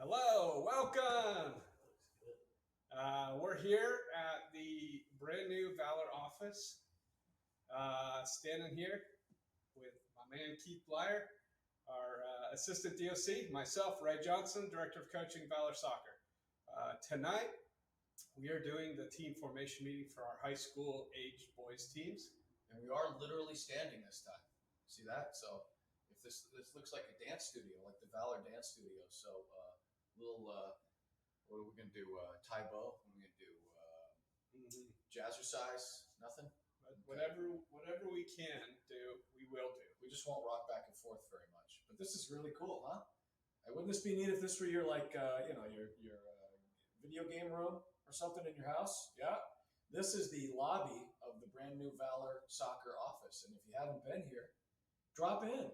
Hello, welcome. We're here at the brand new Valor office, standing here with my man Keith Blyer, our assistant DOC, myself, Ray Johnson, director of coaching, Valor Soccer. Tonight, we are doing the team formation meeting for our high school aged boys teams. And we are literally standing this time. See that? So if this looks like a dance studio, like the Valor dance studio. So what are we going to do? Taebo? What are we going to do? Jazzercise? Nothing? But whatever we can do, we will do. We just won't rock back and forth very much. But this is really cool, huh? Wouldn't this be neat if this were your your video game room or something in your house? Yeah. This is the lobby of the brand new Valor Soccer office. And if you haven't been here, drop in.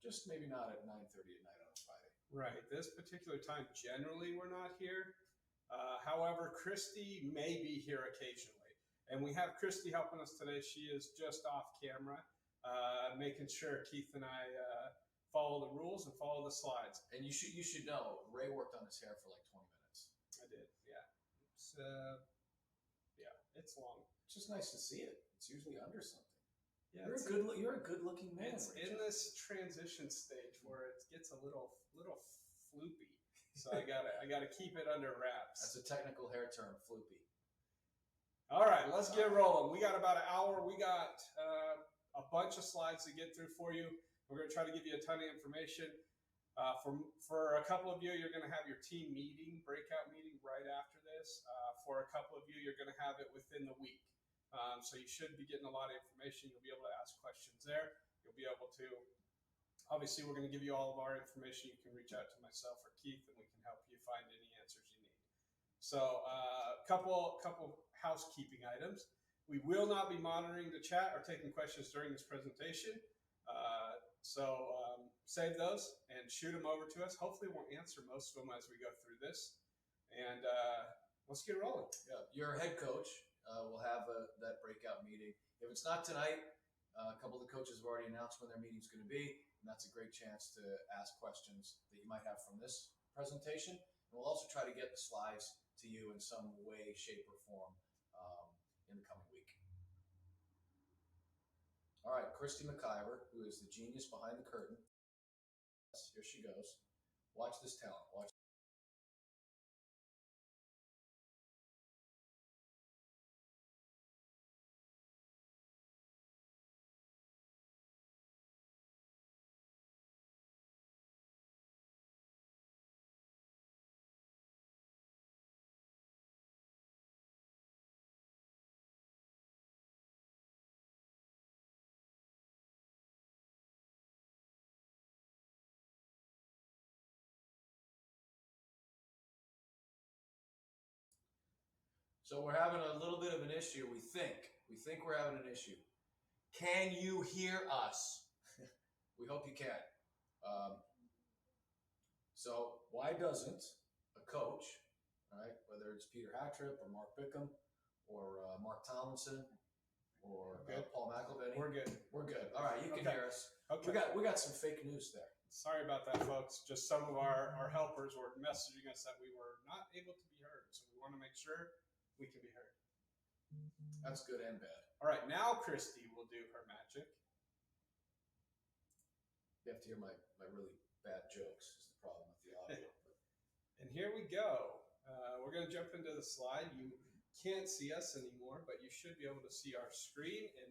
Just maybe not at 9:30 at night on a Friday. Right. This particular time, generally, we're not here. However, Christy may be here occasionally. And we have Christy helping us today. She is just off camera, making sure Keith and I follow the rules and follow the slides. And you should know, Ray worked on his hair for like 20 minutes. I did, yeah. It's long. It's just nice to see it. It's usually under something. Yeah, you're a good-looking man. It's in this transition stage where it gets a little floopy, so I gotta keep it under wraps. That's a technical hair term, floopy. All right, let's get rolling. We got about an hour. We got a bunch of slides to get through for you. We're going to try to give you a ton of information. For a couple of you, you're going to have your team meeting, breakout meeting right after this. For a couple of you, you're going to have it within the week. So you should be getting a lot of information. You'll be able to ask questions there. You'll be able to, obviously, we're going to give you all of our information. You can reach out to myself or Keith, and we can help you find any answers you need. So a couple housekeeping items. We will not be monitoring the chat or taking questions during this presentation. So save those and shoot them over to us. Hopefully we'll answer most of them as we go through this. And let's get rolling. Yeah, your head coach will have that breakout meeting. If it's not tonight, a couple of the coaches have already announced when their meeting's going to be, and that's a great chance to ask questions that you might have from this presentation. And we'll also try to get the slides to you in some way, shape, or form in the coming week. All right, Christy McIver, who is the genius behind the curtain. Here she goes. Watch this talent. Watch. So we're having a little bit of an issue, we think. We think we're having an issue. Can you hear us? We hope you can. So why doesn't a coach, right, whether it's Peter Hattrip or Mark Bickham or Mark Tomlinson or Paul McElvenney? We're good. All right, you can hear us. Okay. We got some fake news there. Sorry about that, folks. Just some of our helpers were messaging us that we were not able to be heard. So we want to make sure we can be heard. That's good and bad. All right, now Christy will do her magic. You have to hear my really bad jokes is the problem with the audio. And here we go. We're going to jump into the slide. You can't see us anymore, but you should be able to see our screen and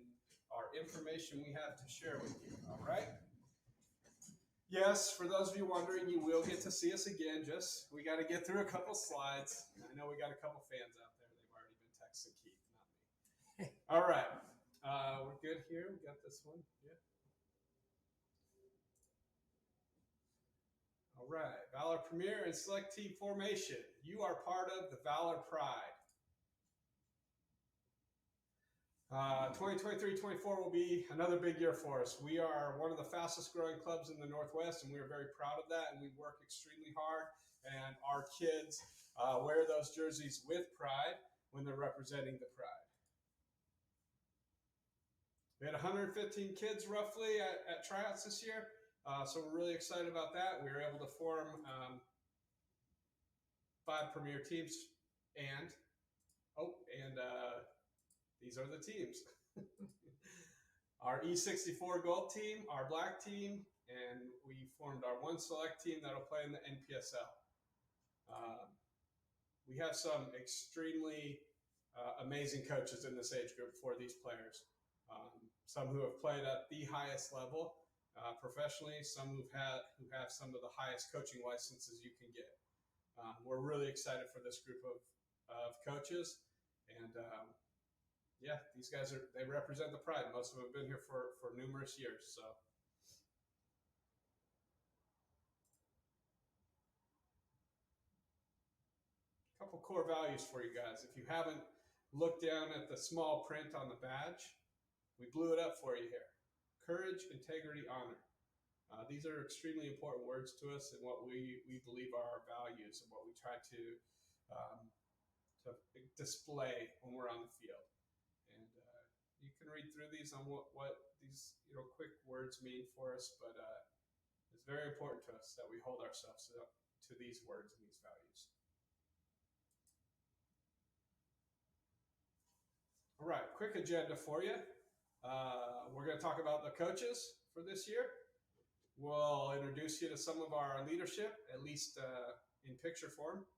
our information we have to share with you. All right? Yes, for those of you wondering, you will get to see us again. Just we got to get through a couple slides. I know we got a couple fans out there. They've already been texting Keith, not me. All right. We're good here. We got this one. Yeah. All right. Valor Premier and Select Team Formation. You are part of the Valor Pride. 2023-24 will be another big year for us. We are one of the fastest growing clubs in the Northwest, and we are very proud of that, and we work extremely hard, and our kids wear those jerseys with pride when they're representing the Pride. We had 115 kids roughly at tryouts this year, so we're really excited about that. We were able to form 5 premier teams, and these are the teams. Our E64 Gold team, our black team, and we formed our one select team that'll play in the NPSL. We have some extremely amazing coaches in this age group for these players. Some who have played at the highest level professionally, some who have some of the highest coaching licenses you can get. We're really excited for this group of coaches, and yeah, these guys they represent the pride. Most of them have been here for numerous years. So. Couple core values for you guys. If you haven't looked down at the small print on the badge, we blew it up for you here. Courage, integrity, honor. These are extremely important words to us and what we believe are our values and what we try to display when we're on the field. And you can read through these on what these quick words mean for us, but it's very important to us that we hold ourselves to these words and these values. All right, quick agenda for you. We're going to talk about the coaches for this year. We'll introduce you to some of our leadership, at least in picture form.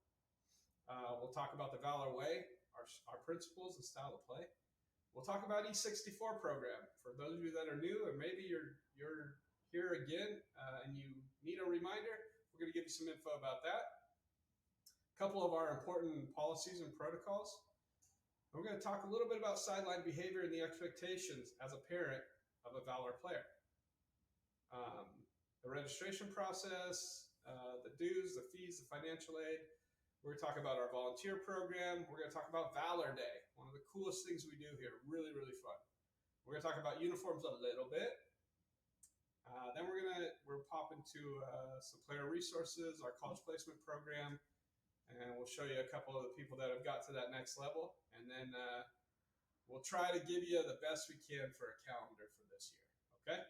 We'll talk about the Valor way, our principles and style of play. We'll talk about E64 program. For those of you that are new, and maybe you're here again and you need a reminder, we're going to give you some info about that. A couple of our important policies and protocols. We're going to talk a little bit about sideline behavior and the expectations as a parent of a Valor player. The registration process, the dues, the fees, the financial aid. We're going to talk about our volunteer program. We're going to talk about Valor Day, one of the coolest things we do here. Really, really fun. We're going to talk about uniforms a little bit. Then we'll pop into some player resources, our college placement program, and we'll show you a couple of the people that have got to that next level. And then we'll try to give you the best we can for a calendar for this year, okay?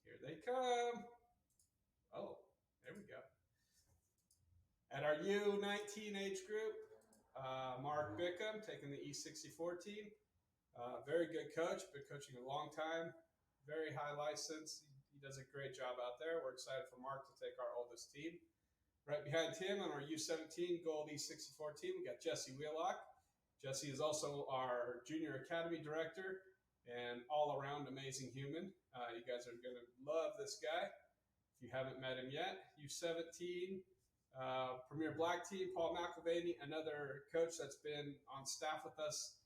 Here they come. Oh, there we go. At our U19 age group, Mark Bickham taking the E64 team. Very good coach, been coaching a long time, very high license. He does a great job out there. We're excited for Mark to take our oldest team. Right behind him on our U17 Gold E64 team, we got Jesse Wheelock. Jesse is also our Junior Academy Director and all-around amazing human. You guys are going to love this guy if you haven't met him yet. U17 Premier Black Team, Paul McElvaney, another coach that's been on staff with us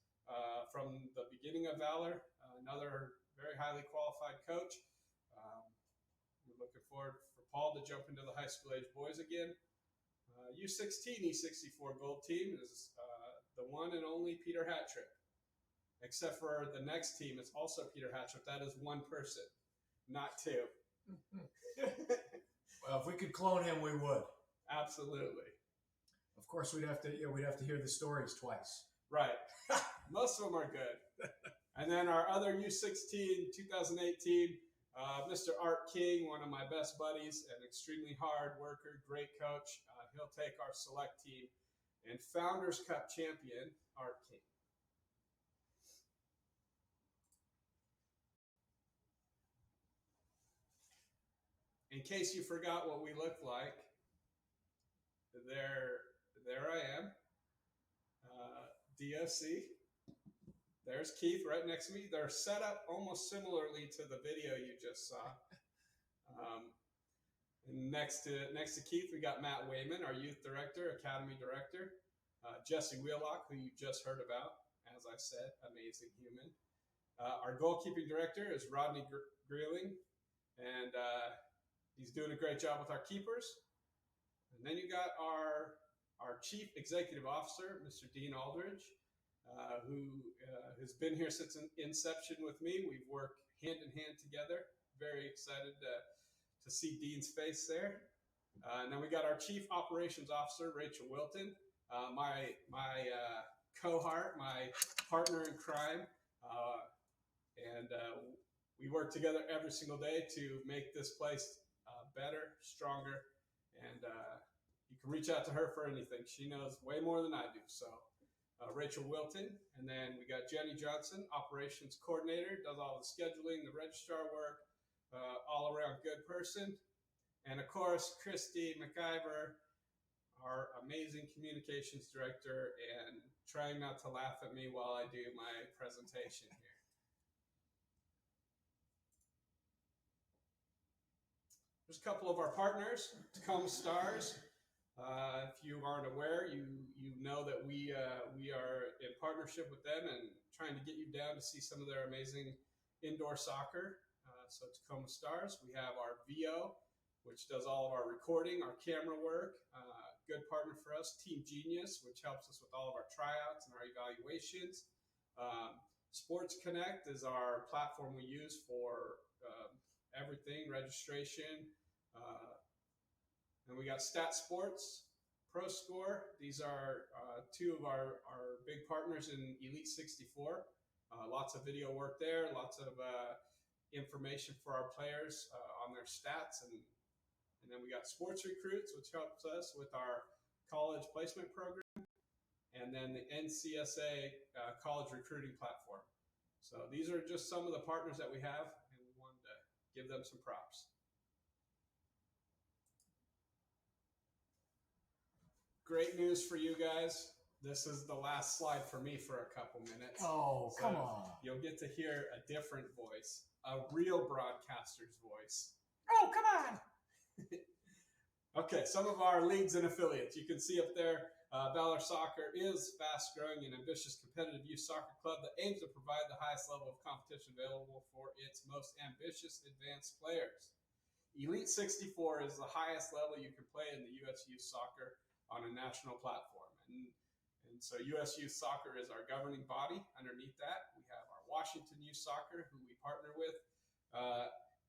from the beginning of Valor, another very highly qualified coach. We're looking forward for Paul to jump into the high school age boys again. U16 E64 Gold team is the one and only Peter Hattrip. Except for the next team, it's also Peter Hattrip. That is one person, not two. Well, if we could clone him, we would. Absolutely. Of course, we'd have to hear the stories twice. Right. Most of them are good. And then our other U16 2018, Mr. Art King, one of my best buddies, an extremely hard worker, great coach. He'll take our select team, and Founders Cup champion, Art King. In case you forgot what we look like, there I am, DOC. There's Keith right next to me. They're set up almost similarly to the video you just saw. And next to Keith, we got Matt Wayman, our youth director, academy director. Jesse Wheelock, who you just heard about, as I said, amazing human. Our goalkeeping director is Rodney Greeling, and he's doing a great job with our keepers. And then you got our chief executive officer, Mr. Dean Aldridge, who has been here since inception with me. We've worked hand in hand together. Very excited to see Dean's face there. And then we got our chief operations officer, Rachel Wilton, my cohort, my partner in crime. And we work together every single day to make this place better, stronger, and you can reach out to her for anything. She knows way more than I do. So Rachel Wilton, and then we got Jenny Johnson, operations coordinator, does all the scheduling, the registrar work, all around good person. And of course, Christy McIver, our amazing communications director, and trying not to laugh at me while I do my presentation here. There's a couple of our partners, Tacoma Stars. If you aren't aware, you know that we are in partnership with them and trying to get you down to see some of their amazing indoor soccer. So Tacoma Stars. We have our VO, which does all of our recording, our camera work. Good partner for us. Team Genius, which helps us with all of our tryouts and our evaluations. Sports Connect is our platform we use for everything, registration. And we got Stat Sports, Pro Score. These are two of our big partners in Elite 64. Lots of video work there, lots of information for our players on their stats. And then we got Sports Recruits, which helps us with our college placement program. And then the NCSA college recruiting platform. So these are just some of the partners that we have, and we wanted to give them some props. Great news for you guys. This is the last slide for me for a couple minutes. Oh, So come on. You'll get to hear a different voice, a real broadcaster's voice. Oh, come on. Okay, some of our leagues and affiliates. You can see up there, Valor Soccer is fast-growing and ambitious competitive youth soccer club that aims to provide the highest level of competition available for its most ambitious advanced players. Elite 64 is the highest level you can play in the U.S. youth soccer on a national platform. And so U.S. Youth Soccer is our governing body. Underneath that, we have our Washington Youth Soccer, who we partner with,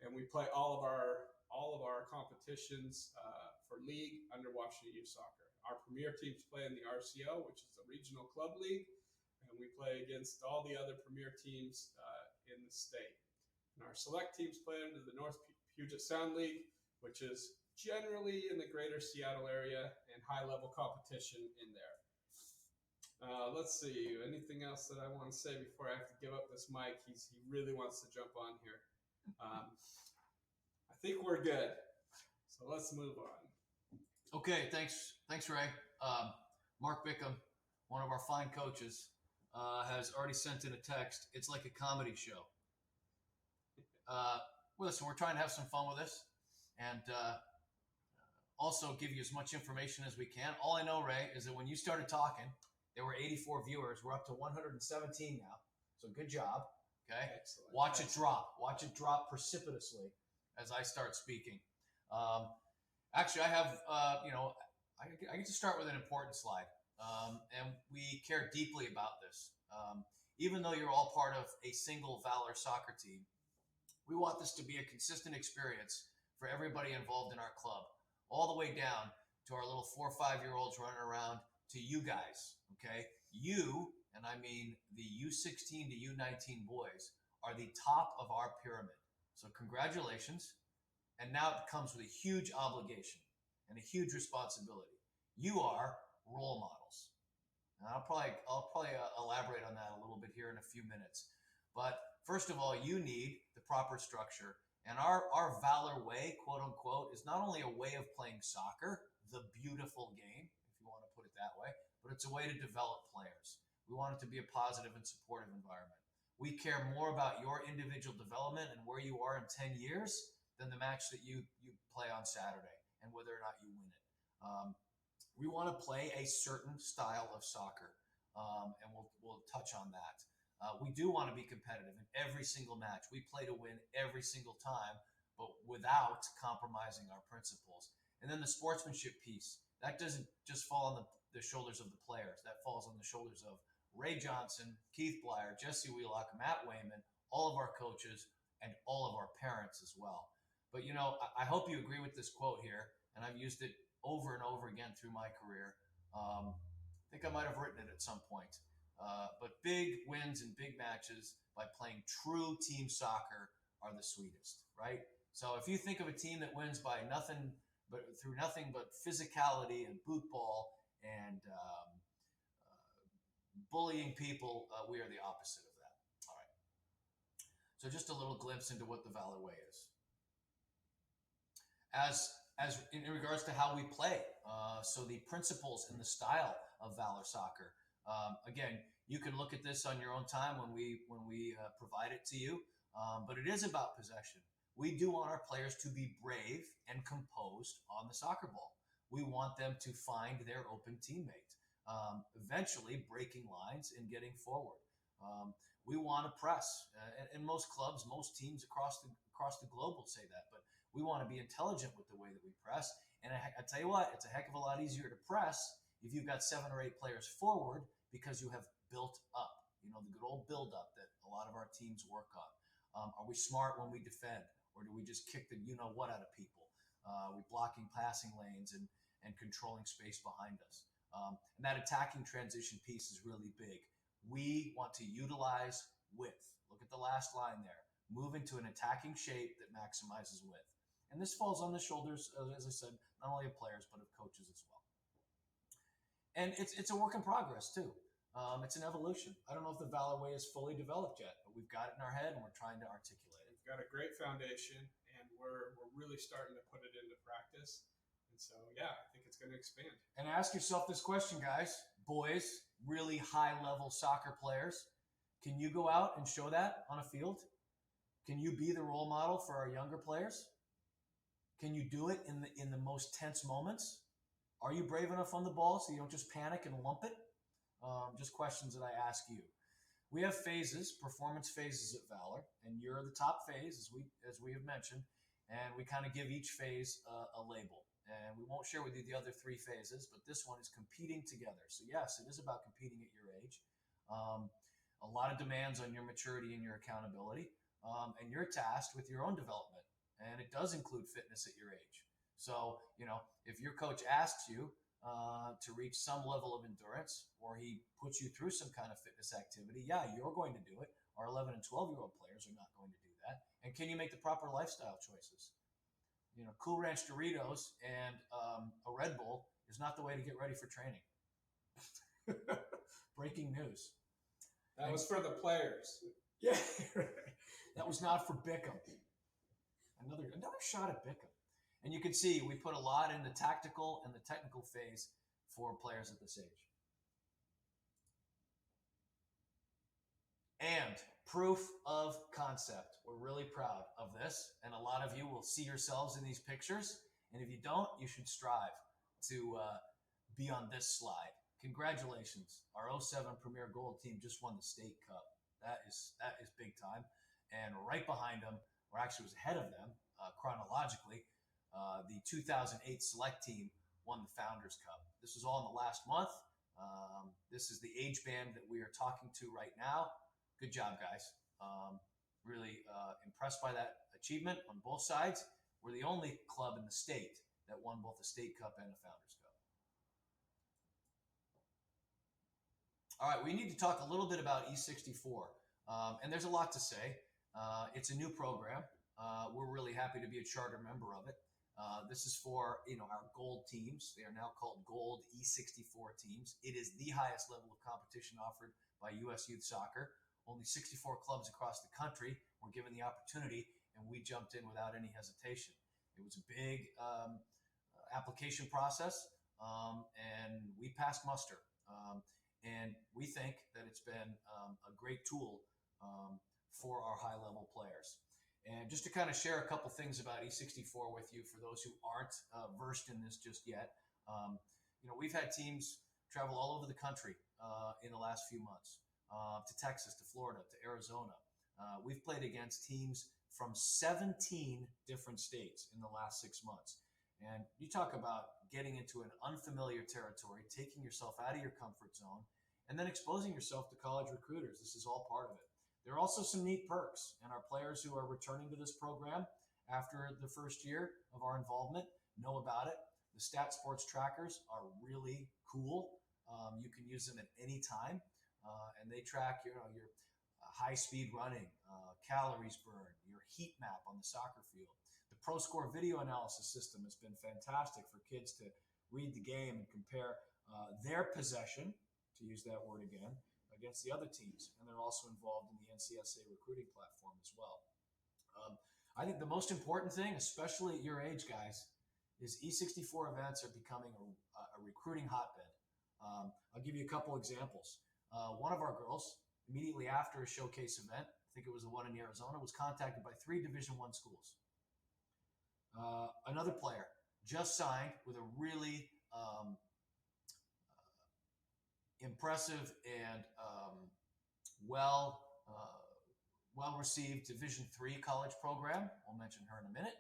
and we play all of our competitions for league under Washington Youth Soccer. Our premier teams play in the RCO, which is the regional club league, and we play against all the other premier teams in the state. And our select teams play under the North Puget Sound League, which is generally in the greater Seattle area and high-level competition in there. Let's see, anything else that I want to say before I have to give up this mic? He really wants to jump on here. I think we're good. So let's move on. Okay, thanks, Ray. Mark Bickham, one of our fine coaches, has already sent in a text. It's like a comedy show. Listen, we're trying to have some fun with this, and also give you as much information as we can. All I know, Ray, is that when you started talking, there were 84 viewers. We're up to 117 now. So good job. Okay. Excellent. Watch it drop. Watch it drop precipitously as I start speaking. Actually, I have, I get to start with an important slide. And we care deeply about this. Even though you're all part of a single Valor soccer team, we want this to be a consistent experience for everybody involved in our club, all the way down to our little 4 or 5-year-olds running around to you guys, okay? You, and I mean the U16-U19 boys, are the top of our pyramid. So congratulations. And now it comes with a huge obligation and a huge responsibility. You are role models. And I'll probably elaborate on that a little bit here in a few minutes. But first of all, you need the proper structure. And our Valor way, quote unquote, is not only a way of playing soccer, the beautiful game, if you want to put it that way, but it's a way to develop players. We want it to be a positive and supportive environment. We care more about your individual development and where you are in 10 years than the match that you play on Saturday and whether or not you win it. We want to play a certain style of soccer, and we'll touch on that. We do want to be competitive in every single match. We play to win every single time, but without compromising our principles. And then the sportsmanship piece, that doesn't just fall on the shoulders of the players. That falls on the shoulders of Ray Johnson, Keith Blyer, Jesse Wheelock, Matt Wayman, all of our coaches, and all of our parents as well. But, you know, I hope you agree with this quote here, and I've used it over and over again through my career. I think I might have written it at some point. But big wins and big matches by playing true team soccer are the sweetest, right? So if you think of a team that wins by through nothing but physicality and boot ball and bullying people, we are the opposite of that. All right. So just a little glimpse into what the Valor Way is. As in regards to how we play, so the principles and the style of Valor Soccer. Again, you can look at this on your own time when we provide it to you, but it is about possession. We do want our players to be brave and composed on the soccer ball. We want them to find their open teammate, eventually breaking lines and getting forward. We want to press, and most clubs, most teams across the globe will say that, but we want to be intelligent with the way that we press. And I tell you what, it's a heck of a lot easier to press if you've got 7 or 8 players forward because you have built up, the good old build up that a lot of our teams work on. Are we smart when we defend, or do we just kick the what out of people? Are we blocking passing lanes and controlling space behind us? And that attacking transition piece is really big. We want to utilize width. Look at the last line there. Move into an attacking shape that maximizes width. And this falls on the shoulders, as I said, not only of players, but of coaches as well. And it's a work in progress, too. It's an evolution. I don't know if the Valor Way is fully developed yet, but we've got it in our head and we're trying to articulate it. We've got a great foundation, and we're really starting to put it into practice. And so, yeah, I think it's going to expand. And ask yourself this question, guys. Boys, really high-level soccer players, can you go out and show that on a field? Can you be the role model for our younger players? Can you do it in the most tense moments? Are you brave enough on the ball so you don't just panic and lump it? Just questions that I ask you. We have phases, performance phases at Valor, and you're the top phase, as we have mentioned, and we kind of give each phase a label. And we won't share with you the other 3 phases, but this one is competing together. So yes, it is about competing at your age. A lot of demands on your maturity and your accountability, and you're tasked with your own development. And it does include fitness at your age. So, if your coach asks you to reach some level of endurance, or he puts you through some kind of fitness activity, yeah, you're going to do it. Our 11 and 12-year-old players are not going to do that. And can you make the proper lifestyle choices? Cool Ranch Doritos and a Red Bull is not the way to get ready for training. Breaking news. That was for the players. Yeah, that was not for Bickham. Another shot at Bickham. And you can see we put a lot in the tactical and the technical phase for players at this age. And proof of concept. We're really proud of this. And a lot of you will see yourselves in these pictures. And if you don't, you should strive to be on this slide. Congratulations. Our 07 Premier Gold team just won the State Cup. That is big time. And right behind them, or actually was ahead of them chronologically, the 2008 Select team won the Founders Cup. This was all in the last month. This is the age band that we are talking to right now. Good job, guys. Really impressed by that achievement on both sides. We're the only club in the state that won both the State Cup and the Founders Cup. All right, we need to talk a little bit about E64. And there's a lot to say. It's a new program. We're really happy to be a charter member of it. This is for our gold teams. They are now called Gold E64 teams. It is the highest level of competition offered by U.S. Youth Soccer. Only 64 clubs across the country were given the opportunity, and we jumped in without any hesitation. It was a big application process, and we passed muster. And we think that it's been a great tool for our high-level players. And just to kind of share a couple things about E64 with you for those who aren't versed in this just yet, we've had teams travel all over the country in the last few months, to Texas, to Florida, to Arizona. We've played against teams from 17 different states in the last 6 months. And you talk about getting into an unfamiliar territory, taking yourself out of your comfort zone, and then exposing yourself to college recruiters. This is all part of it. There are also some neat perks, and our players who are returning to this program after the first year of our involvement know about it. The Stat Sports trackers are really cool. You can use them at any time, and they track your high-speed running, calories burned, your heat map on the soccer field. The Pro Score video analysis system has been fantastic for kids to read the game and compare their possession, to use that word again, against the other teams. And they're also involved in the NCSA recruiting platform as well. I think the most important thing, especially at your age, guys, is E64 events are becoming a recruiting hotbed. I'll give you a couple examples. One of our girls, immediately after a showcase event, I think it was the one in Arizona, was contacted by 3 Division I schools. Another player just signed with a really impressive and well-received Division III college program. We'll mention her in a minute.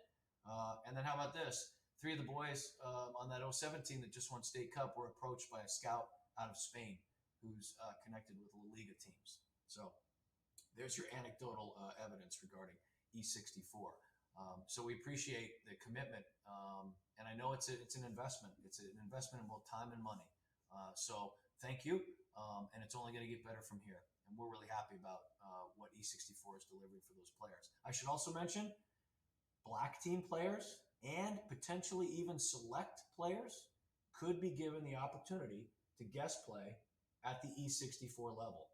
And then how about this? 3 of the boys on that 07 team that just won State Cup were approached by a scout out of Spain who's connected with La Liga teams. So there's your anecdotal evidence regarding E64. So we appreciate the commitment, and I know it's an investment. It's an investment in both time and money. So thank you, and it's only going to get better from here. And we're really happy about what E64 is delivering for those players. I should also mention black team players and potentially even select players could be given the opportunity to guest play at the E64 level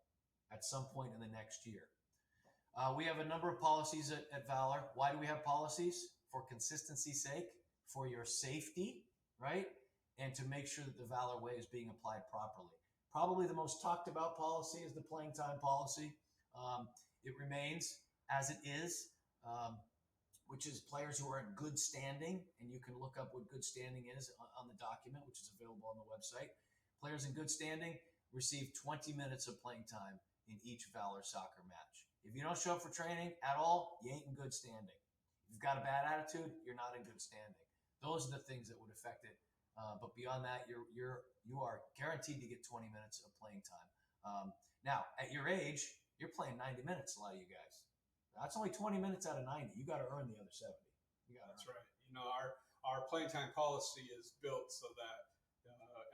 at some point in the next year. We have a number of policies at Valor. Why do we have policies? For consistency's sake, for your safety, right? And to make sure that the Valor way is being applied properly. Probably the most talked about policy is the playing time policy. It remains as it is, which is players who are in good standing, and you can look up what good standing is on the document, which is available on the website. Players in good standing receive 20 minutes of playing time in each Valor soccer match. If you don't show up for training at all, you ain't in good standing. If you've got a bad attitude, you're not in good standing. Those are the things that would affect it. But beyond that, you are guaranteed to get 20 minutes of playing time. Now, at your age, you're playing 90 minutes, a lot of you guys. That's only 20 minutes out of 90. You got to earn the other 70. That's right. You know, our playing time policy is built so that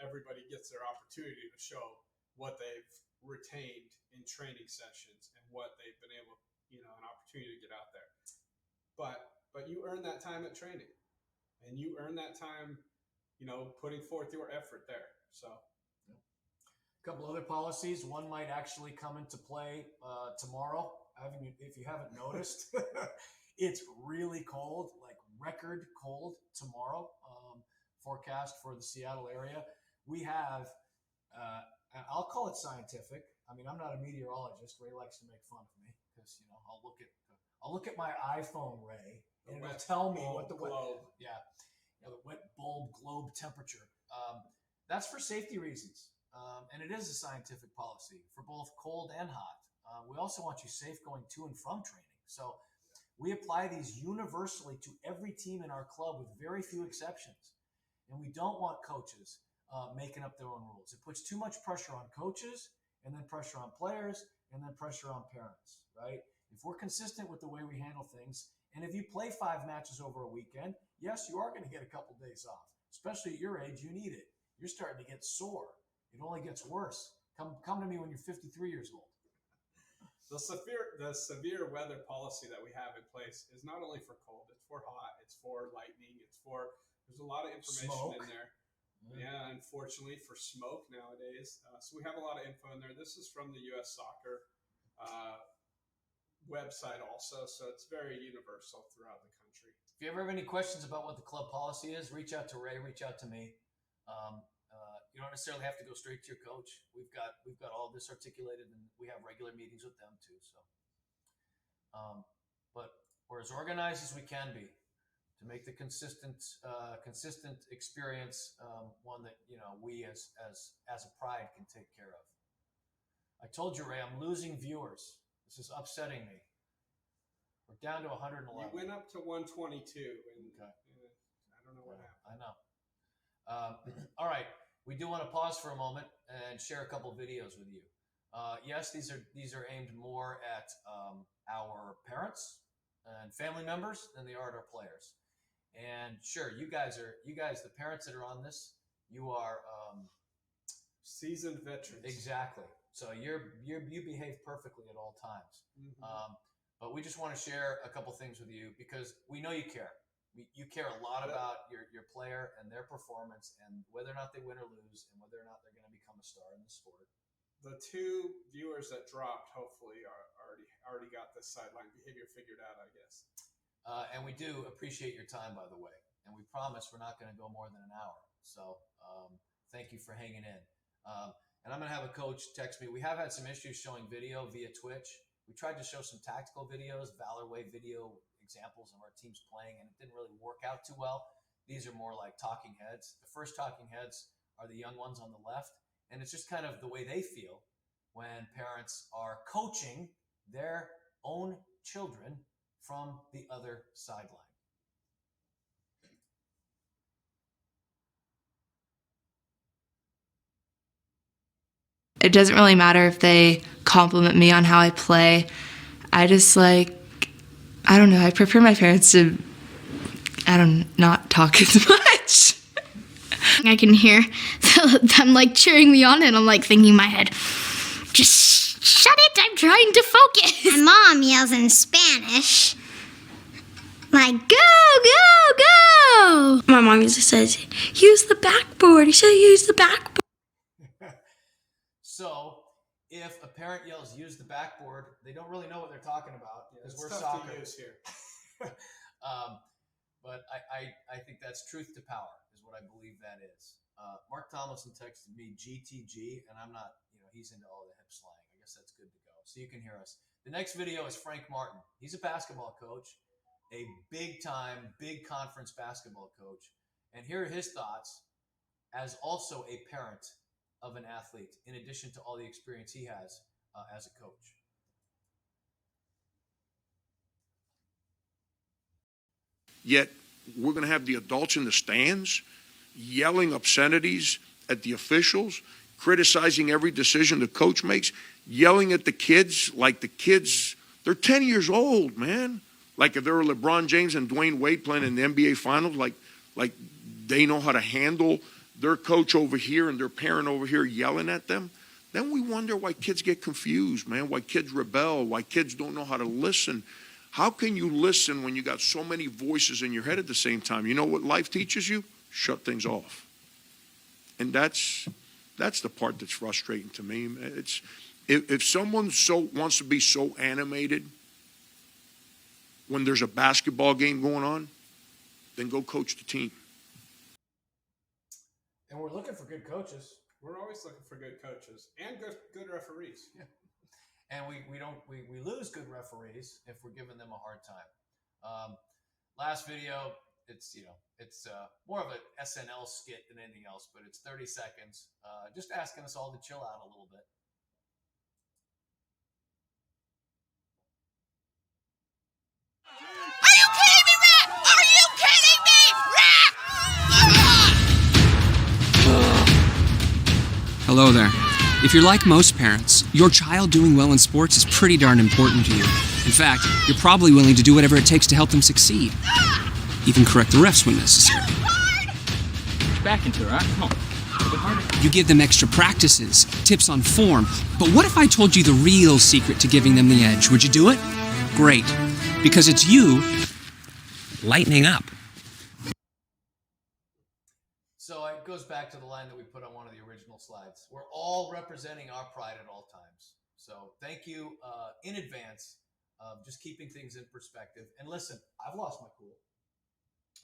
everybody gets their opportunity to show what they've retained in training sessions and what they've been able, an opportunity to get out there. But you earn that time at training, and you earn that time, putting forth your effort there. So, a couple other policies. One might actually come into play tomorrow. If you haven't noticed, it's really cold, like record cold tomorrow. Forecast for the Seattle area. We have, I'll call it scientific. I mean, I'm not a meteorologist. Ray likes to make fun of me because I'll look at my iPhone, Ray, and it'll tell me what the globe. The wet bulb globe temperature. That's for safety reasons, and it is a scientific policy for both cold and hot. We also want you safe going to and from training. So we apply these universally to every team in our club with very few exceptions. And we don't want coaches making up their own rules. It puts too much pressure on coaches, and then pressure on players, and then pressure on parents, right? If we're consistent with the way we handle things, and if you play 5 matches over a weekend, yes, you are going to get a couple days off. Especially at your age, you need it. You're starting to get sore. It only gets worse. Come to me when you're 53 years old. The severe weather policy that we have in place is not only for cold, it's for hot, it's for lightning, there's a lot of information Smoke. In there. Yeah, unfortunately for smoke nowadays. So we have a lot of info in there. This is from the U.S. Soccer website also, so it's very universal throughout the country. If you ever have any questions about what the club policy is, reach out to Ray, reach out to me. You don't necessarily have to go straight to your coach. We've got all this articulated, and we have regular meetings with them too. So, but we're as organized as we can be to make the consistent experience one that we as a pride can take care of. I told you, Ray, I'm losing viewers. This is upsetting me. We're down to 111. We went up to 122, and okay. I don't know what happened. I know. All right. We do want to pause for a moment and share a couple videos with you. Yes, these are aimed more at our parents and family members than they are at our players. And sure, you guys, the parents that are on this, you are seasoned veterans. Exactly. So you behave perfectly at all times. Mm-hmm. But we just want to share a couple things with you because we know you care. You care a lot about your player and their performance and whether or not they win or lose and whether or not they're going to become a star in the sport. The 2 viewers that dropped hopefully already got this sideline behavior figured out, I guess. And we do appreciate your time, by the way. And we promise we're not going to go more than an hour. So thank you for hanging in. And I'm going to have a coach text me. We have had some issues showing video via Twitch. We tried to show some tactical videos, Valor Way video examples of our teams playing, and it didn't really work out too well. These are more like talking heads. The first talking heads are the young ones on the left. And it's just kind of the way they feel when parents are coaching their own children from the other sideline. It doesn't really matter if they compliment me on how I play. I just I don't know, I prefer my parents to, not talk as much. I can hear them cheering me on, and I'm thinking in my head, just shut it, I'm trying to focus. My mom yells in Spanish, go, go, go. My mom usually says, use the backboard. You should use the backboard. So if a parent yells, use the backboard, they don't really know what they're talking about because we're tough soccer. to use here. But I think that's truth to power is what I believe that is. Mark Tomlinson texted me GTG, and I'm not, he's into all the hip slang. I guess that's good to go. So you can hear us. The next video is Frank Martin. He's a basketball coach, a big-time, big conference basketball coach. And here are his thoughts as also a parent of an athlete, in addition to all the experience he has as a coach. Yet we're going to have the adults in the stands yelling obscenities at the officials, criticizing every decision the coach makes, yelling at the kids like the kids, they're 10 years old, man. Like if they were LeBron James and Dwayne Wade playing in the NBA Finals, like they know how to handle their coach over here and their parent over here yelling at them. Then we wonder why kids get confused, man, why kids rebel, why kids don't know how to listen. How can you listen when you got so many voices in your head at the same time? You know what life teaches you? Shut things off. And that's the part that's frustrating to me. It's if someone wants to be so animated when there's a basketball game going on, then go coach the team. And we're looking for good coaches. We're always looking for good coaches and good referees. Yeah. And we lose good referees if we're giving them a hard time. Last video, it's more of an SNL skit than anything else, but it's 30 seconds, just asking us all to chill out a little bit. Are you kidding me, Matt? Are you kidding me? Hello there. If you're like most parents, your child doing well in sports is pretty darn important to you. In fact, you're probably willing to do whatever it takes to help them succeed. Even correct the refs when necessary. Back into it, right? Come on. A little bit harder. You give them extra practices, tips on form. But what if I told you the real secret to giving them the edge? Would you do it? Great. Because it's you lightening up. So it goes back to the line that we put on one of the original slides. We're all representing our pride at all times. So thank you in advance of just keeping things in perspective. And listen, I've lost my cool.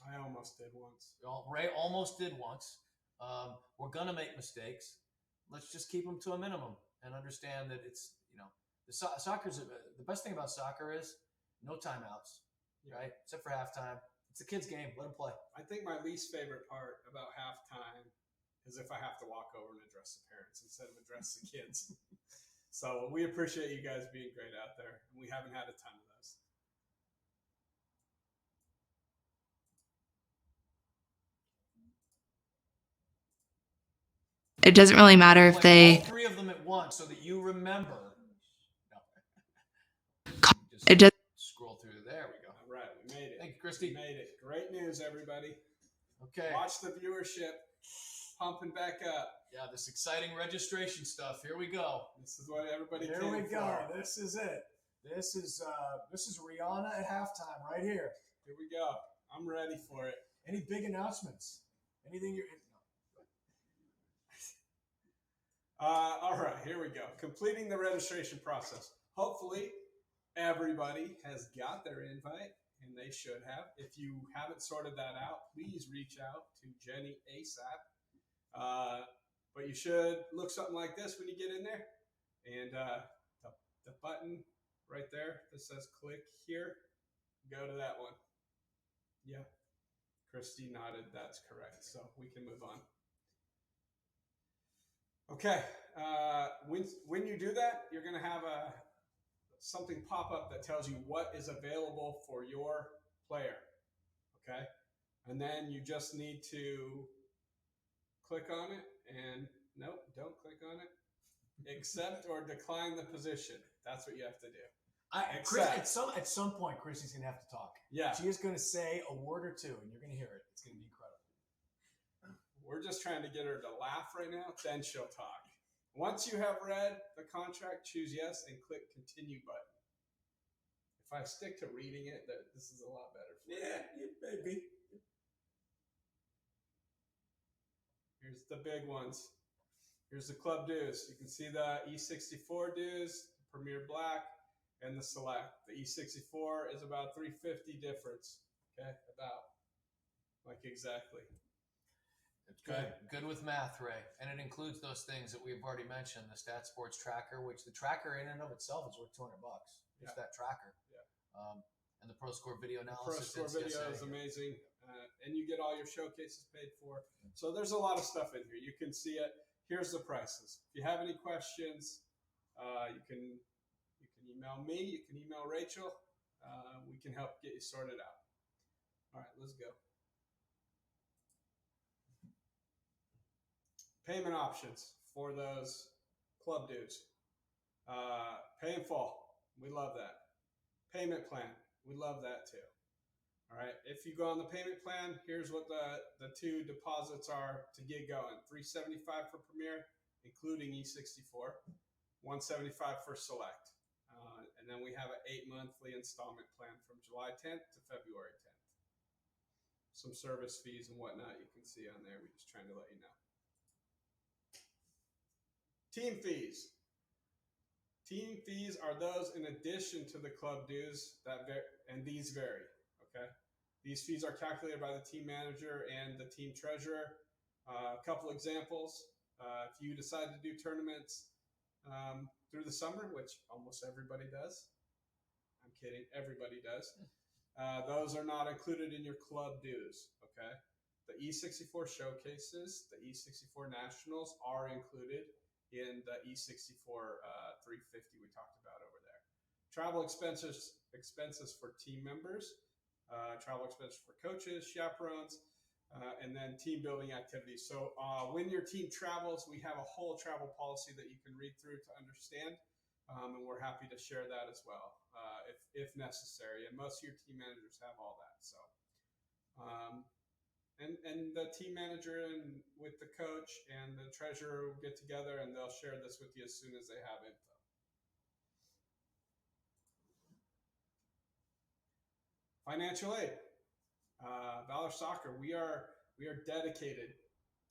I almost did once. Ray almost did once. We're going to make mistakes. Let's just keep them to a minimum and understand that it's, soccer's the best thing about soccer is no timeouts, right? Except for halftime. It's a kid's game. Let them play. I think my least favorite part about halftime is if I have to walk over and address the parents instead of address the kids. So we appreciate you guys being great out there. And we haven't had a ton of those. It doesn't really matter if they... All three of them at once so that you remember. It does. Scroll through. There we go. All right, we made it. Thank you, Christy. We made it. Great news, everybody. Okay. Watch the viewership pumping back up. Yeah, this exciting registration stuff. Here we go. This is what everybody Here came we go. for. This is it. This is Rihanna at halftime right here. Here we go. I'm ready for it. Any big announcements? Anything you're... All right, here we go. Completing the registration process. Hopefully, everybody has got their invite, and they should have. If you haven't sorted that out, please reach out to Jenny ASAP. But you should look something like this when you get in there. And the button right there that says click here, go to that one. Yeah, Christy nodded. That's correct. So we can move on. Okay, when you do that, you're going to have something pop up that tells you what is available for your player. Okay, and then you just need to click on it, and nope, don't click on it. Accept or decline the position. That's what you have to do. At some point, Chrissy's going to have to talk. Yeah. She is going to say a word or two, and you're going to hear it. It's going to be incredible. We're just trying to get her to laugh right now, then she'll talk. Once you have read the contract, choose yes and click continue button. If I stick to reading it, this is a lot better for you. Yeah, maybe. Here's the big ones. Here's the club dues. You can see the E64 dues, the Premier Black, and the Select. The E64 is about $350 difference. Okay, about like exactly. Good with math, Ray. And it includes those things that we've already mentioned, the Stat Sports Tracker, which the tracker in and of itself is worth $200. Just that tracker. Yeah. And the Pro Score video The analysis. Pro Score video is amazing. And you get all your showcases paid for. So there's a lot of stuff in here. You can see it. Here's the prices. If you have any questions, you can email me. You can email Rachel. We can help get you sorted out. All right, let's go. Payment options for those club dues. Pay in full. We love that. Payment plan. We love that too. All right. If you go on the payment plan, here's what the two deposits are to get going. $375 for Premier, including E64. $175 for Select. And then we have an 8 monthly installment plan from July 10th to February 10th. Some service fees and whatnot you can see on there. We're just trying to let you know. Team fees. Team fees are those in addition to the club dues and these vary. Okay, these fees are calculated by the team manager and the team treasurer. A couple examples: if you decide to do tournaments through the summer, which almost everybody does. I'm kidding, everybody does. Those are not included in your club dues. Okay, the E64 showcases, the E64 nationals are included in the E64 350 we talked about over there. Travel expenses for team members, travel expenses for coaches, chaperones, and then team building activities. So when your team travels, we have a whole travel policy that you can read through to understand, and we're happy to share that as well if necessary. And most of your team managers have all that. So. And the team manager and with the coach and the treasurer will get together and they'll share this with you as soon as they have info. Financial aid. Valor Soccer, we are dedicated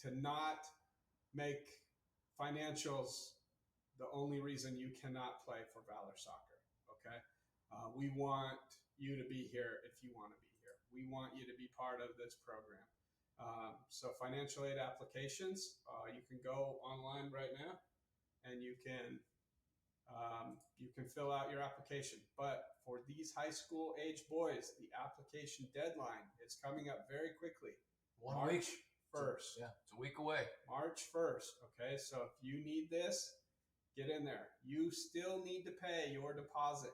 to not make financials the only reason you cannot play for Valor Soccer. Okay, we want you to be here if you want to be here. We want you to be part of this program. So financial aid applications, you can go online right now and you can fill out your application. But for these high school age boys, the application deadline is coming up very quickly. March 1st. Yeah, it's a week away. March 1st. Okay, so if you need this, get in there. You still need to pay your deposit.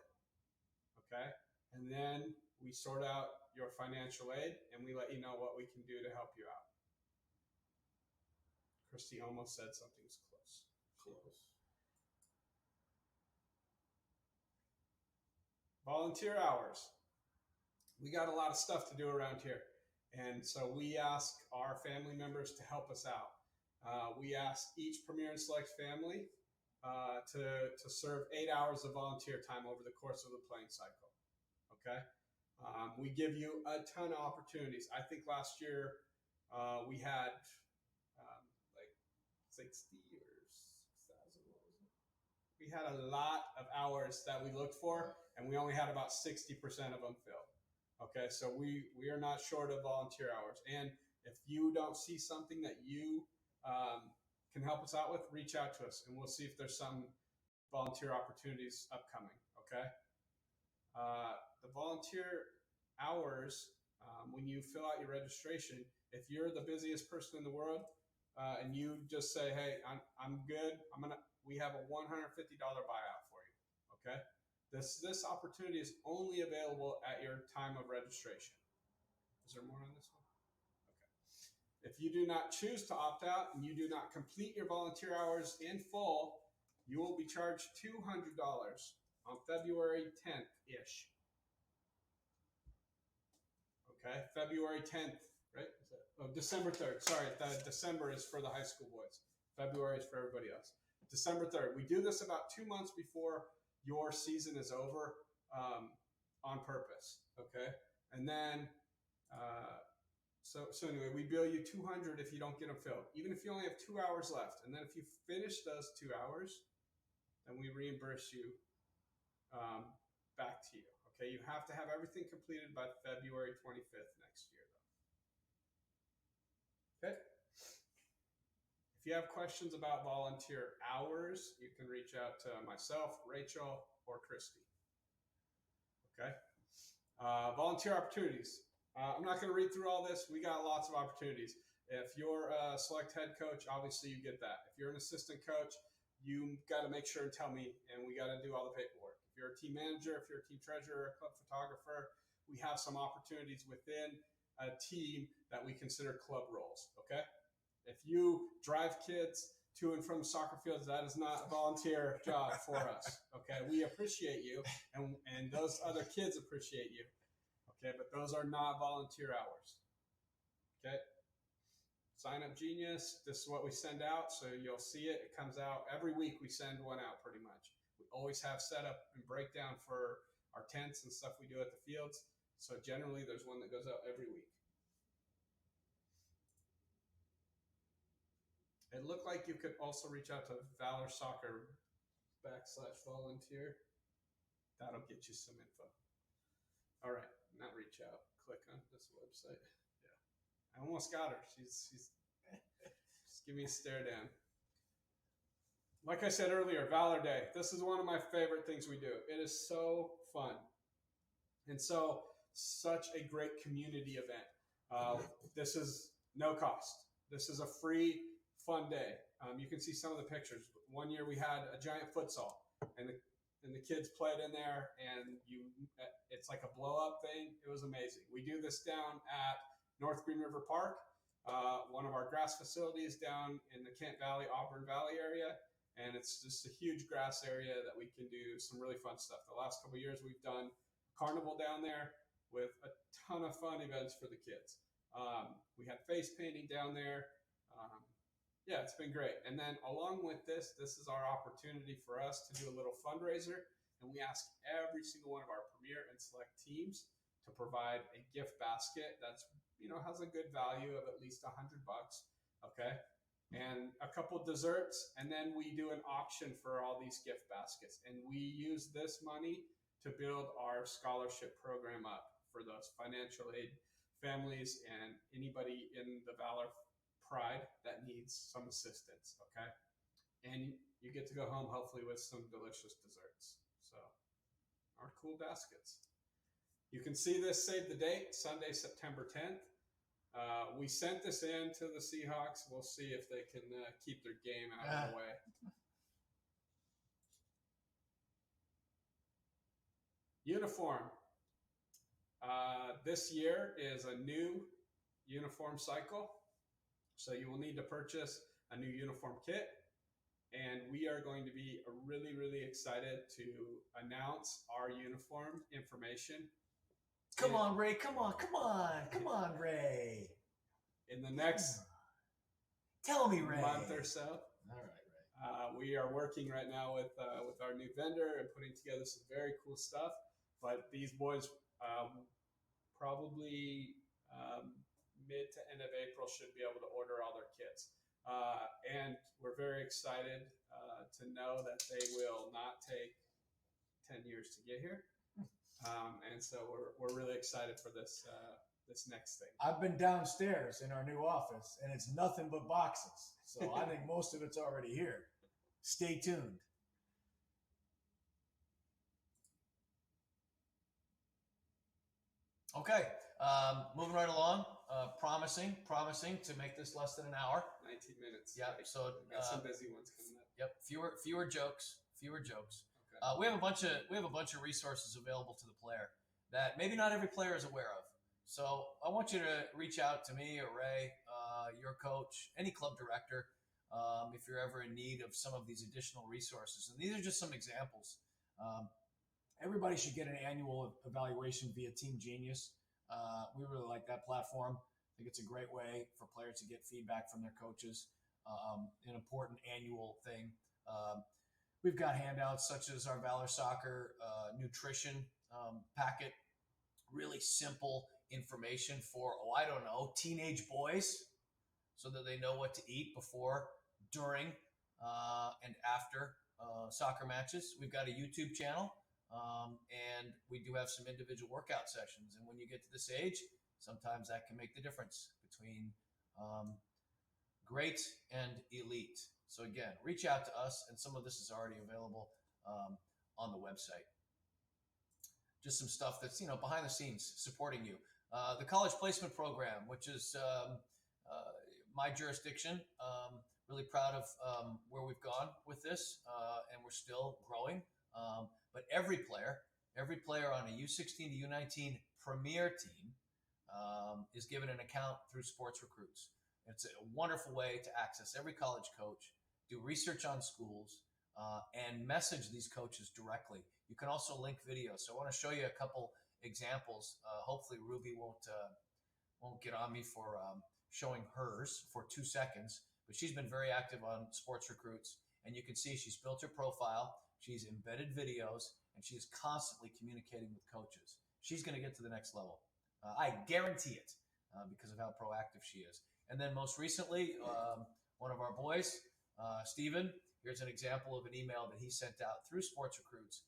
Okay, and then we sort out your financial aid and we let you know what we can do to help you out. Christy almost said something's close. Volunteer hours. We got a lot of stuff to do around here. And so we ask our family members to help us out. We ask each Premier and Select family to serve 8 hours of volunteer time over the course of the playing cycle. Okay? We give you a ton of opportunities. I think last year we had like 60 or 6,000. We had a lot of hours that we looked for, and we only had about 60% of them filled. Okay, so we are not short of volunteer hours. And if you don't see something that you can help us out with, reach out to us, and we'll see if there's some volunteer opportunities upcoming. Okay, the volunteer hours, when you fill out your registration, if you're the busiest person in the world and you just say, hey, I'm good, we have a $150 buyout for you. Okay, this opportunity is only available at your time of registration. Is there more on this one? Okay. If you do not choose to opt out and you do not complete your volunteer hours in full, you will be charged $200 on February 10th-ish. Okay, February 10th, right? December 3rd. Sorry, December is for the high school boys. February is for everybody else. December 3rd. We do this about 2 months before your season is over on purpose. Okay, and then so anyway, we bill you $200 if you don't get them filled, even if you only have 2 hours left. And then if you finish those 2 hours, then we reimburse you back to you. Okay, you have to have everything completed by February 25th next year, though. Okay. If you have questions about volunteer hours, you can reach out to myself, Rachel, or Christy. Okay. Volunteer opportunities. I'm not going to read through all this. We got lots of opportunities. If you're a select head coach, obviously you get that. If you're an assistant coach, you got to make sure and tell me, and we got to do all the paperwork. If you're a team manager, if you're a team treasurer, a club photographer, we have some opportunities within a team that we consider club roles. Okay. If you drive kids to and from soccer fields, that is not a volunteer job for us. Okay. We appreciate you, and those other kids appreciate you. Okay. But those are not volunteer hours. Okay. Sign Up Genius. This is what we send out. So you'll see it. It comes out every week. We send one out pretty much. We always have setup and breakdown for our tents and stuff we do at the fields. So generally there's one that goes out every week. It looked like you could also reach out to Valor Soccer /volunteer. That'll get you some info. All right, not reach out. Click on this website. Yeah, I almost got her. She's just give me a stare down. Like I said earlier, Valor Day. This is one of my favorite things we do. It is so fun, and such a great community event. This is no cost. This is a free, fun day. You can see some of the pictures. One year we had a giant futsal, and the kids played in there, and it's like a blow up thing. It was amazing. We do this down at North Green River Park, one of our grass facilities down in the Kent Valley, Auburn Valley area. And it's just a huge grass area that we can do some really fun stuff. The last couple of years, we've done carnival down there with a ton of fun events for the kids. We had face painting down there. Yeah, it's been great. And then along with this is our opportunity for us to do a little fundraiser. And we ask every single one of our premier and select teams to provide a gift basket that's, has a good value of at least $100. Okay. And a couple desserts, and then we do an auction for all these gift baskets. And we use this money to build our scholarship program up for those financial aid families and anybody in the Valor Pride that needs some assistance, okay? And you get to go home hopefully with some delicious desserts. So, our cool baskets. You can see this, save the date, Sunday, September 10th. We sent this in to the Seahawks. We'll see if they can keep their game out of the way. Uniform. This year is a new uniform cycle. So you will need to purchase a new uniform kit. And we are going to be really, really excited to announce our uniform information. Come on, Ray. Come on, Ray. In the next Tell me, Ray. month or so. All right, Ray. We are working right now with our new vendor and putting together some very cool stuff. But these boys probably mid to end of April should be able to order all their kits. And we're very excited to know that they will not take 10 years to get here. And so we're really excited for this next thing. I've been downstairs in our new office, and it's nothing but boxes. So I think most of it's already here. Stay tuned. Okay, moving right along. Promising to make this less than an hour. 19 minutes. Yep. So got some busy ones coming up. Yep. Fewer jokes. Okay. We have a bunch of resources available to the player that maybe not every player is aware of. So I want you to reach out to me or Ray, your coach, any club director, if you're ever in need of some of these additional resources. And these are just some examples. Everybody should get an annual evaluation via Team Genius. We really like that platform. I think it's a great way for players to get feedback from their coaches. An important annual thing. We've got handouts such as our Valor Soccer nutrition packet. Really simple information for, teenage boys so that they know what to eat before, during, and after soccer matches. We've got a YouTube channel. And we do have some individual workout sessions. And when you get to this age, sometimes that can make the difference between great and elite. So again, reach out to us, and some of this is already available on the website. Just some stuff that's behind the scenes supporting you. The college placement program, which is my jurisdiction. Really proud of where we've gone with this, and we're still growing. But every player on a U16-U19 premier team is given an account through Sports Recruits. It's a wonderful way to access every college coach, do research on schools, and message these coaches directly. You can also link videos. So I want to show you a couple examples. Hopefully Ruby won't get on me for showing hers for 2 seconds, but she's been very active on Sports Recruits, and you can see she's built her profile. She's embedded videos, and she is constantly communicating with coaches. She's going to get to the next level. I guarantee it because of how proactive she is. And then most recently, one of our boys, Steven, here's an example of an email that he sent out through Sports Recruits,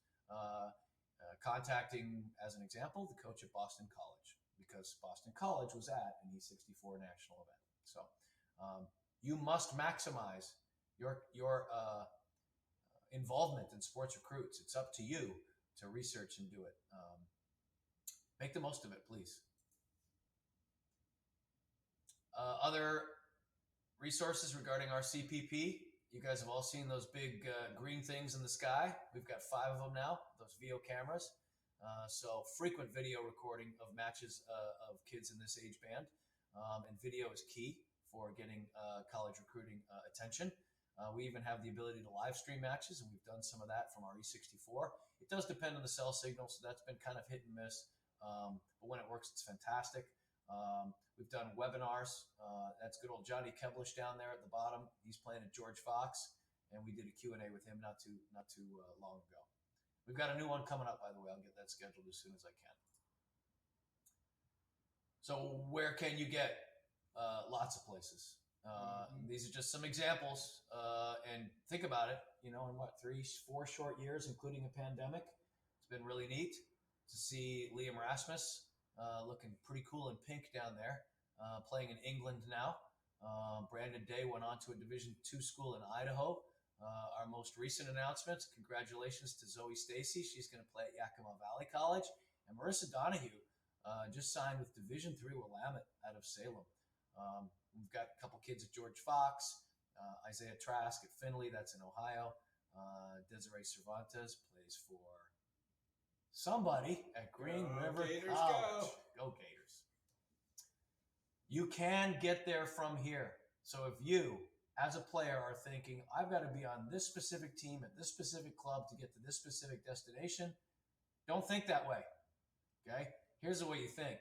contacting, as an example, the coach at Boston College, because Boston College was at an E64 national event. So you must maximize your involvement in Sports Recruits. It's up to you to research and do it. Make the most of it, please. Other resources regarding our CPP. You guys have all seen those big green things in the sky. We've got 5 of them now, those VO cameras. So frequent video recording of matches of kids in this age band. And video is key for getting college recruiting attention. We even have the ability to live stream matches, and we've done some of that from our E64. It does depend on the cell signal, so that's been kind of hit and miss. But when it works, it's fantastic. We've done webinars. That's good old Johnny Keblish down there at the bottom. He's playing at George Fox, and we did a Q&A with him not too long ago. We've got a new one coming up, by the way. I'll get that scheduled as soon as I can. So where can you get? Lots of places. These are just some examples, and think about it, in 3-4 short years, including a pandemic, it's been really neat to see Liam Rasmus looking pretty cool in pink down there, playing in England now. Brandon Day went on to a Division II school in Idaho. Our most recent announcements, congratulations to Zoe Stacy. She's going to play at Yakima Valley College. And Marissa Donahue just signed with Division III Willamette out of Salem. We've got a couple kids at George Fox, Isaiah Trask at Findlay, that's in Ohio. Desiree Cervantes plays for somebody at Green River Gators, College. Go Gators. You can get there from here. So if you, as a player, are thinking, I've got to be on this specific team at this specific club to get to this specific destination, don't think that way, okay? Here's the way you think.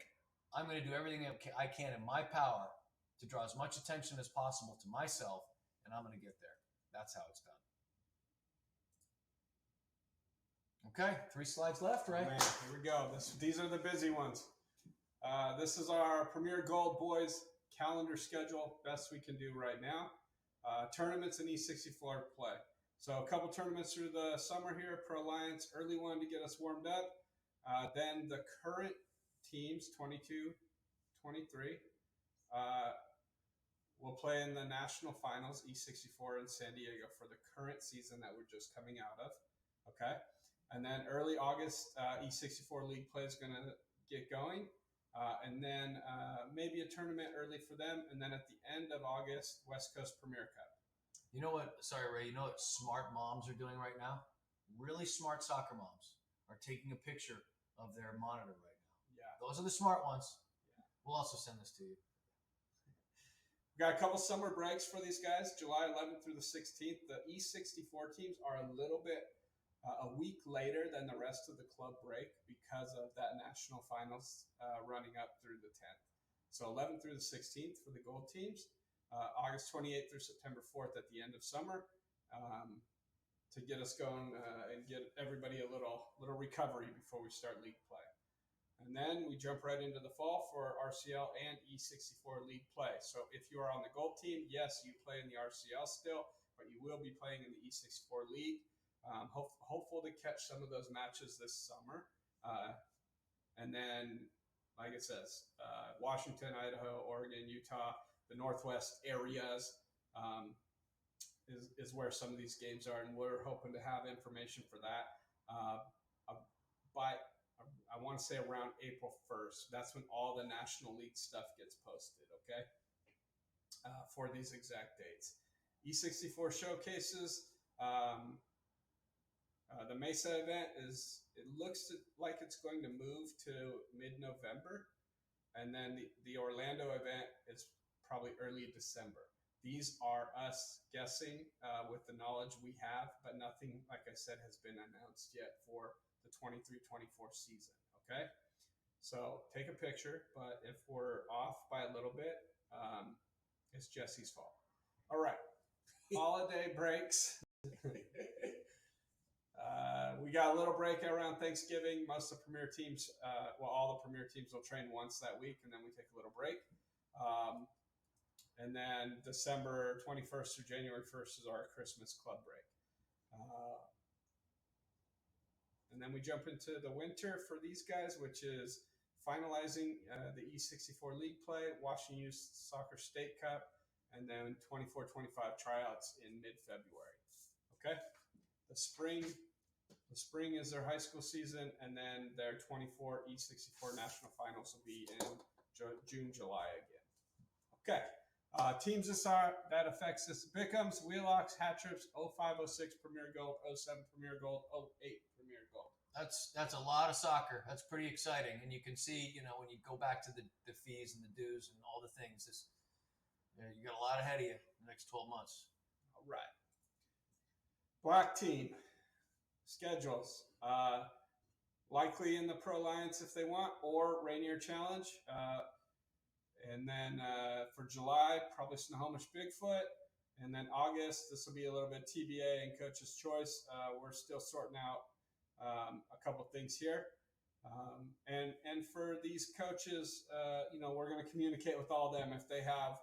I'm going to do everything I can in my power to draw as much attention as possible to myself, and I'm going to get there. That's how it's done. Okay, 3 slides left, right? Man, here we go. These are the busy ones. This is our Premier Gold Boys calendar schedule, best we can do right now. Tournaments and E64 play. So a couple tournaments through the summer here, Pro Alliance, early one to get us warmed up. Then the current teams, 22, 23, will play in the national finals, E64 in San Diego for the current season that we're just coming out of. Okay. And then early August, E64 League play is going to get going. And then maybe a tournament early for them. And then at the end of August, West Coast Premier Cup. You know what? Sorry, Ray. You know what smart moms are doing right now? Really smart soccer moms are taking a picture of their monitor right now. Yeah. Those are the smart ones. Yeah. We'll also send this to you. We got a couple summer breaks for these guys, July 11th through the 16th. The E64 teams are a little bit a week later than the rest of the club break because of that national finals running up through the 10th. So 11th through the 16th for the gold teams, August 28th through September 4th at the end of summer to get us going and get everybody a little recovery before we start league play. And then we jump right into the fall for RCL and E64 league play. So if you are on the gold team, yes, you play in the RCL still, but you will be playing in the E64 league. Hopeful to catch some of those matches this summer. And then, like it says, Washington, Idaho, Oregon, Utah, the Northwest areas is where some of these games are. And we're hoping to have information for that by I want to say around April 1st. That's when all the National League stuff gets posted, okay, for these exact dates. E64 showcases. The Mesa event it looks like it's going to move to mid-November. And then the Orlando event is probably early December. These are us guessing with the knowledge we have, but nothing, like I said, has been announced yet for the 23-24 season, okay? So take a picture, but if we're off by a little bit, it's Jesse's fault. All right, holiday breaks. We got a little break around Thanksgiving. Most of the Premier teams, all the Premier teams will train once that week, and then we take a little break. And then December 21st through January 1st is our Christmas club break. And then we jump into the winter for these guys, which is finalizing the E64 league play, Washington Youth Soccer State Cup, and then 24-25 tryouts in mid-February. Okay? The spring is their high school season, and then their 24 E64 national finals will be in June, July again. Okay. Teams that affects this: Bickham's, Wheelocks, Hat Trips, 05-06 Premier Gold, 07 Premier Gold, 08 Premier Gold. That's a lot of soccer. That's pretty exciting. And you can see, when you go back to the fees and the dues and all the things, you got a lot ahead of you in the next 12 months. All right. Black team schedules. Likely in the Pro Alliance if they want, or Rainier Challenge. And then for July, probably Snohomish Bigfoot. And then August, this will be a little bit TBA and Coach's Choice. We're still sorting out a couple things here. And for these coaches, we're going to communicate with all of them. If they have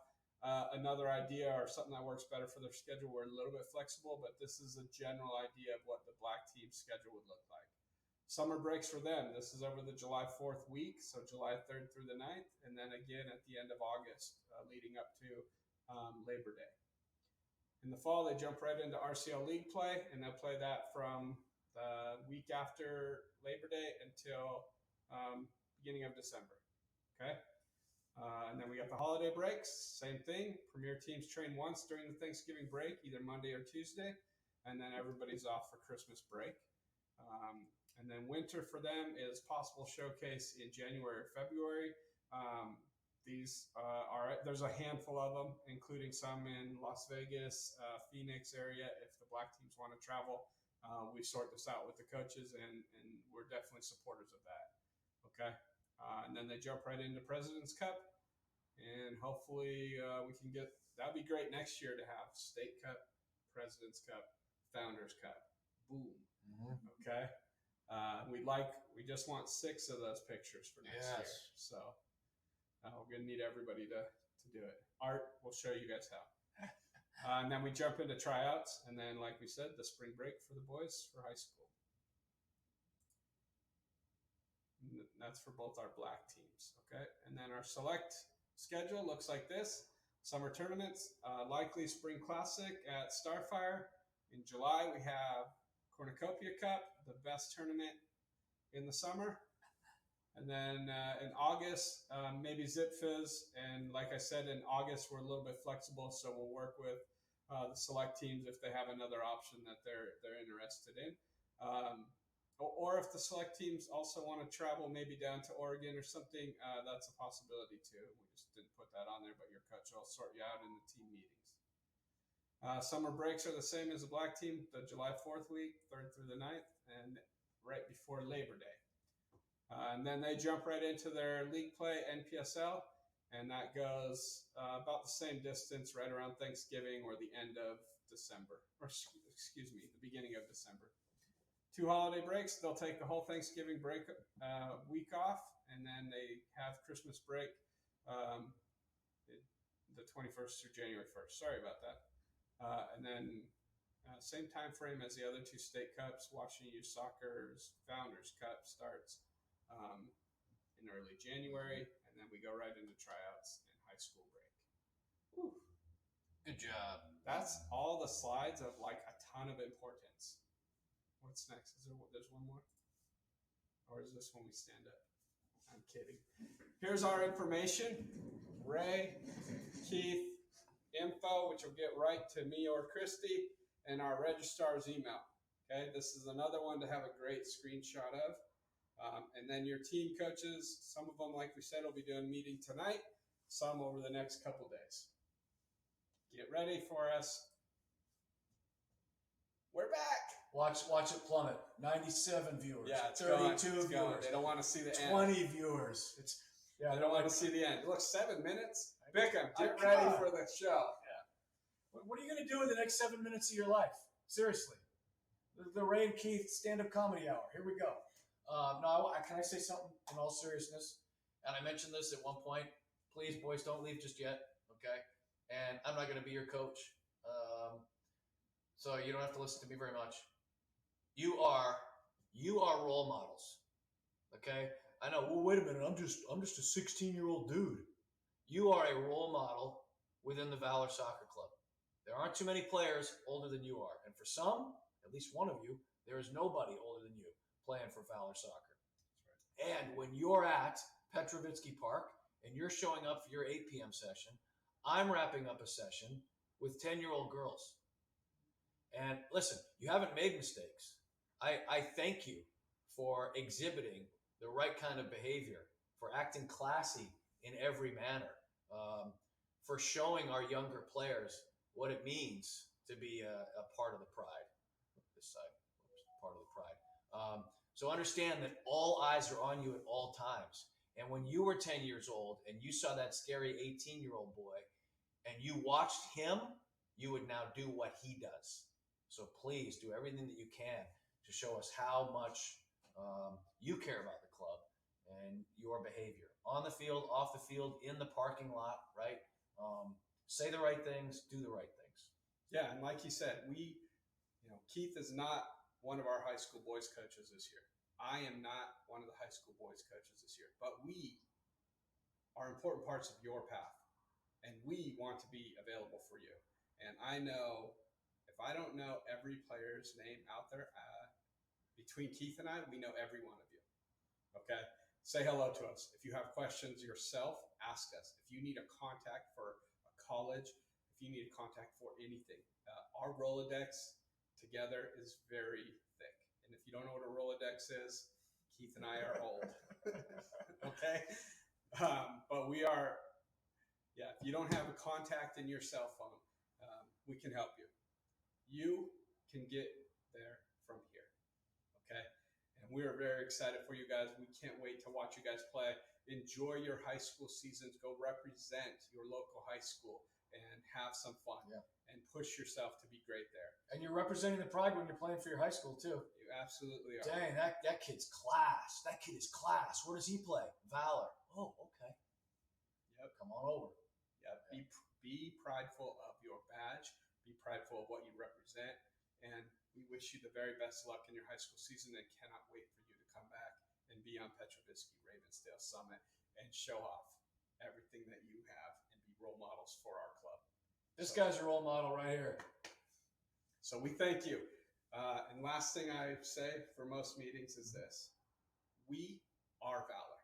another idea or something that works better for their schedule, we're a little bit flexible, but this is a general idea of what the black team schedule would look like. Summer breaks for them. This is over the July 4th week, so July 3rd through the 9th, and then again at the end of August, leading up to Labor Day. In the fall, they jump right into RCL League play, and they'll play that from the week after Labor Day until beginning of December. Okay? And then we got the holiday breaks, same thing. Premier teams train once during the Thanksgiving break, either Monday or Tuesday, and then everybody's off for Christmas break. And then winter for them is possible showcase in January or February. There's a handful of them, including some in Las Vegas, Phoenix area. If the black teams want to travel, we sort this out with the coaches, and we're definitely supporters of that. Okay. And then they jump right into President's Cup, and hopefully we can get, that'd be great next year to have State Cup, President's Cup, Founders Cup. Boom. Mm-hmm. Okay. We just want 6 of those pictures for next year. So We're going to need everybody to do it. Art will show you guys how. And then we jump into tryouts. And then, like we said, the spring break for the boys for high school. And that's for both our black teams. Okay. And then our select schedule looks like this. Summer tournaments, likely spring classic at Starfire. In July, we have Cornucopia Cup, the best tournament in the summer. And then in August, maybe Zip Fizz. And like I said, in August, we're a little bit flexible. So we'll work with the select teams if they have another option that they're interested in. Or if the select teams also want to travel maybe down to Oregon or something, that's a possibility too. We just didn't put that on there, but your coach will sort you out in the team meetings. Summer breaks are the same as the black team, the July 4th week, 3rd through the 9th, and right before Labor Day. And then they jump right into their league play, NPSL, and that goes about the same distance right around Thanksgiving or the end of December, or excuse me, the beginning of December. 2 holiday breaks. They'll take the whole Thanksgiving break week off, and then they have Christmas break the 21st through January 1st. Sorry about that. And then same time frame as the other 2 state cups. Washington Youth Soccer's Founders Cup starts in early January, and then we go right into tryouts and high school break. Whew. Good job. That's all the slides of like a ton of importance. What's next? There's one more? Or is this when we stand up? I'm kidding. Here's our information. Ray, Keith, info, which will get right to me or Christy, and our registrar's email. Okay, this is another one to have a great screenshot of. And then your team coaches, some of them, like we said, will be doing meeting tonight, some over the next couple days. Get ready for us. We're back. Watch it plummet. 97 viewers. Yeah, it's 32 viewers. viewers. They don't want to see the end. 20 viewers. They don't want to see the end. Look, 7 minutes. Bickham, get Come ready on. for the show. Yeah. What are you going to do in the next 7 minutes of your life? Seriously. The Ray and Keith stand-up comedy hour. Here we go. Can I say something in all seriousness? And I mentioned this at one point. Please, boys, don't leave just yet, okay? And I'm not going to be your coach, so you don't have to listen to me very much. You are role models, okay? I know. Well, wait a minute. I'm just a 16-year-old dude. You are a role model within the Valor Soccer Club. There aren't too many players older than you are, and for some, at least one of you, there is nobody older than you playing for Valor Soccer. That's right. And when you're at Petrovitsky Park and you're showing up for your 8 p.m. session, I'm wrapping up a session with 10-year-old girls. And listen, you haven't made mistakes. I thank you for exhibiting the right kind of behavior, for acting classy in every manner, for showing our younger players what it means to be a part of the pride. This side, part of the pride. So understand that all eyes are on you at all times. And when you were 10 years old and you saw that scary 18-year-old boy and you watched him, you would now do what he does. So please do everything that you can to show us how much you care about the club and your behavior on the field, off the field, in the parking lot, right? Say the right things, do the right things. Yeah, and like you said, Keith is not one of our high school boys coaches this year. I am not one of the high school boys coaches this year, but we are important parts of your path, and we want to be available for you. And I know if I don't know every player's name out there, between Keith and I, we know every one of you. Okay? Say hello to us. If you have questions yourself, ask us. If you need a contact for a college, if you need a contact for anything, our Rolodex together is very thick. And if you don't know what a Rolodex is, Keith and I are old. Okay? But we are, if you don't have a contact in your cell phone, we can help you. You can get there from here. Okay? And we are very excited for you guys. We can't wait to watch you guys play. Enjoy your high school seasons. Go represent your local high school and have some fun. Yeah. And push yourself to be great there. And you're representing the pride when you're playing for your high school, too. You absolutely are. Dang, that kid's class. That kid is class. Where does he play? Valor. Oh, okay. Come on over. Yeah, be prideful of your badge. Be prideful of what you represent. And we wish you the very best luck in your high school season and cannot wait for you to come back and be on Petrovisky Ravensdale Summit and show off everything that you have and be role models for our club. This guy's a role model right here. So we thank you. And last thing I say for most meetings is this: we are Valor.